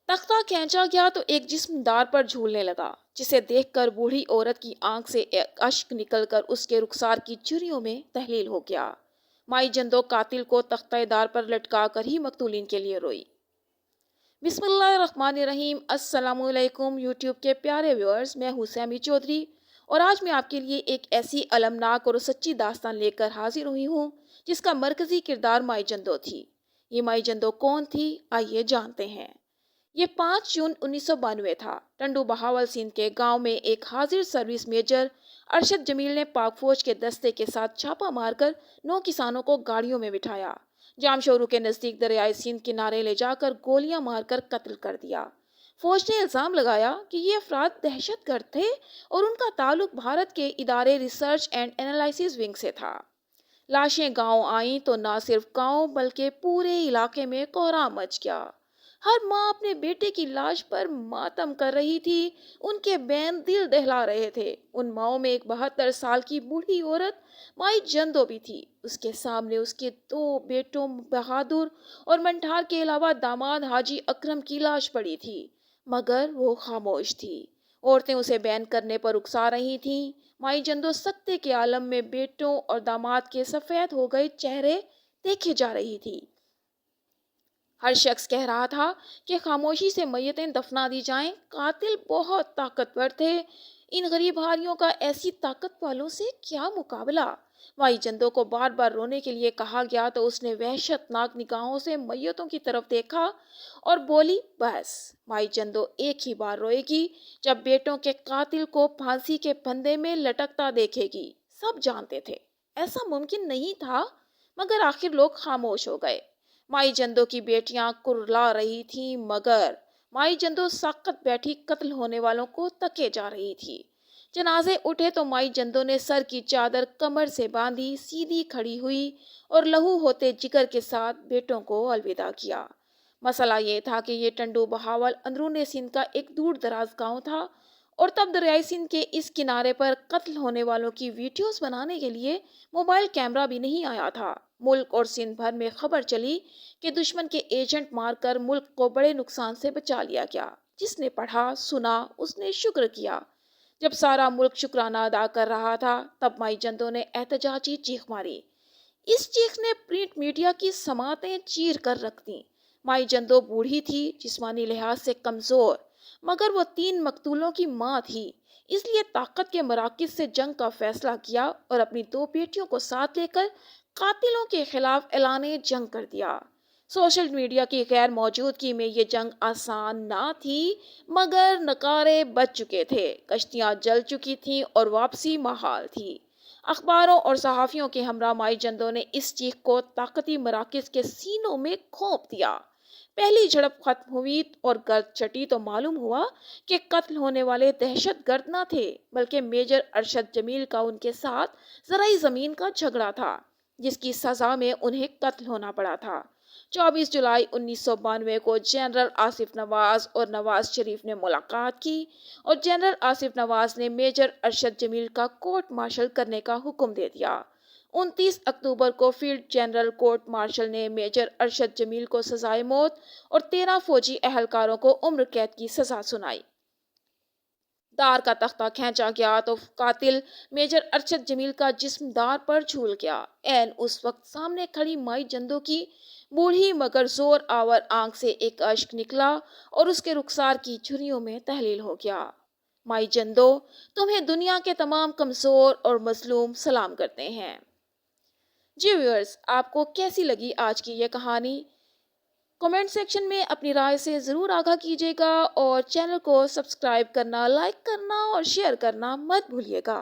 तख्ता खींचा गया तो एक जिस्म दार पर झूलने लगा, जिसे देखकर बूढ़ी औरत की आंख से एक अश्क निकलकर उसके रुखसार की चुरियों में तहलील हो गया। माई जंदो कातिल को तख्ता दार पर लटका कर ही मकतूलिन के लिए रोई। बिस्मिल्लाहिर्रहमानिर्रहीम। अस्सलामुअलैकुम यूट्यूब के प्यारे व्यूअर्स, मैं हूँ सैमी चौधरी और आज मैं आपके लिए एक ऐसी अलमनाक और सच्ची दास्तान लेकर हाजिर हुई हूँ जिसका मरकजी किरदार माई जंदो थी। ये माई जंदो कौन थी, आइए जानते हैं। ये 5 जून 1992 था। टंडू बहावल सिंध के गांव में एक हाजिर सर्विस मेजर अरशद जमील ने पाक फौज के दस्ते के साथ छापा मारकर 9 किसानों को गाड़ियों में बिठाया। जामशोरू के नजदीक दरियाई सिंध किनारे ले जाकर गोलियां मारकर कत्ल कर दिया। फौज ने इल्जाम लगाया कि ये अफराद दहशतगर्द थे और उनका ताल्लुक भारत के इदारे रिसर्च एंड एनालिसिस विंग से था। लाशें गांव आईं तो ना सिर्फ गांव बल्कि पूरे इलाके में कोहराम मच गया। हर माँ अपने बेटे की लाश पर मातम कर रही थी। उनके बैन दिल दहला रहे थे। उन माओं में एक 72 साल की बूढ़ी औरत माई जंदो भी थी। उसके सामने उसके 2 बेटों बहादुर और मंठार के अलावा दामाद हाजी अकरम की लाश पड़ी थी, मगर वो खामोश थी। औरतें उसे बैन करने पर उकसा रही थीं। माई जंदो सख्ते के आलम में बेटों और दामाद के सफेद हो गए चेहरे देखे जा रही थी। हर शख्स कह रहा था कि खामोशी से मैयतें दफना दी जाएं। कातिल बहुत ताकतवर थे। इन गरीब हारियों का ऐसी ताकत वालों से क्या मुकाबला। माई जंदो को बार बार रोने के लिए कहा गया तो उसने वहशतनाक निगाहों से मैयतों की तरफ देखा और बोली, बस माई जंदो एक ही बार रोएगी जब बेटों के कातिल को फांसी के फंदे में लटकता देखेगी। सब जानते थे ऐसा मुमकिन नहीं था, मगर आखिर लोग खामोश हो गए। माई जंदो की बेटियां कुर्ला रही थीं, मगर माई जंदो साकत बैठी कत्ल होने वालों को तके जा रही थी। जनाजे उठे तो माई जंदो ने सर की चादर कमर से बांधी, सीधी खड़ी हुई और लहू होते जिगर के साथ बेटों को अलविदा किया। मसला ये था कि ये टंडू बहावल अंदरूनी सिंध का एक दूर दराज गाँव था और तब दरियाई सिंध के इस किनारे पर कत्ल होने वालों की वीडियोस बनाने के लिए मोबाइल कैमरा भी नहीं आया था। मुल्क और सिंध भर में खबर चली कि दुश्मन के एजेंट मारकर मुल्क को बड़े नुकसान से बचा लिया गया। जिसने पढ़ा सुना उसने शुक्र किया। जब सारा मुल्क शुक्राना अदा कर रहा था, तब माई जंदो ने एहतजाजी चीख मारी। इस चीख ने प्रिंट मीडिया की समातें चीर कर रख दी। माई जंदो बूढ़ी थी, जिस्मानी लिहाज से कमजोर, मगर वो 3 मकतूलों की माँ थी। इसलिए ताकत के मराकिज से जंग का फैसला किया और अपनी 2 बेटियों को साथ लेकर कातिलों के खिलाफ ऐलाने जंग कर दिया। सोशल मीडिया की गैर मौजूदगी में ये जंग आसान ना थी, मगर नकारे बज चुके थे, कश्तियां जल चुकी थीं और वापसी महाल थी। अखबारों और सहाफियों के हमरा माई जंदो ने इस चीख को ताकती मराकिज के सीनों में घोंप दिया। पहली झड़प खत्म हुई और गर्द चटी तो मालूम हुआ कि कत्ल होने वाले दहशतगर्द न थे, बल्कि मेजर अरशद जमील का उनके साथ जराई जमीन का झगड़ा था, जिसकी सजा में उन्हें कत्ल होना पड़ा था। 24 जुलाई 1992 को जनरल आसिफ नवाज और नवाज शरीफ ने मुलाकात की और जनरल आसिफ नवाज ने मेजर अरशद जमील का कोर्ट मार्शल करने का हुक्म दे दिया। 29 अक्टूबर को फील्ड जनरल कोर्ट मार्शल ने मेजर अरशद जमील को सजाए मौत और 13 फौजी एहलकारों को उम्र कैद की सजा सुनाई। दार का तख्ता खींचा गया तो कातिल मेजर अरशद जमील का जिस्म दार पर झूल गया। ऐन उस वक्त सामने खड़ी माई जंदो की बूढ़ी मगर जोर आवर आंख से एक अश्क निकला और उसके रुखसार की झुर्रियों में तहलील हो गया। माई जंदो, तुम्हें दुनिया के तमाम कमजोर और मजलूम सलाम करते हैं। जी व्यूअर्स, आपको कैसी लगी आज की ये कहानी? कमेंट सेक्शन में अपनी राय से ज़रूर आगाह कीजिएगा और चैनल को सब्सक्राइब करना, लाइक करना और शेयर करना मत भूलिएगा।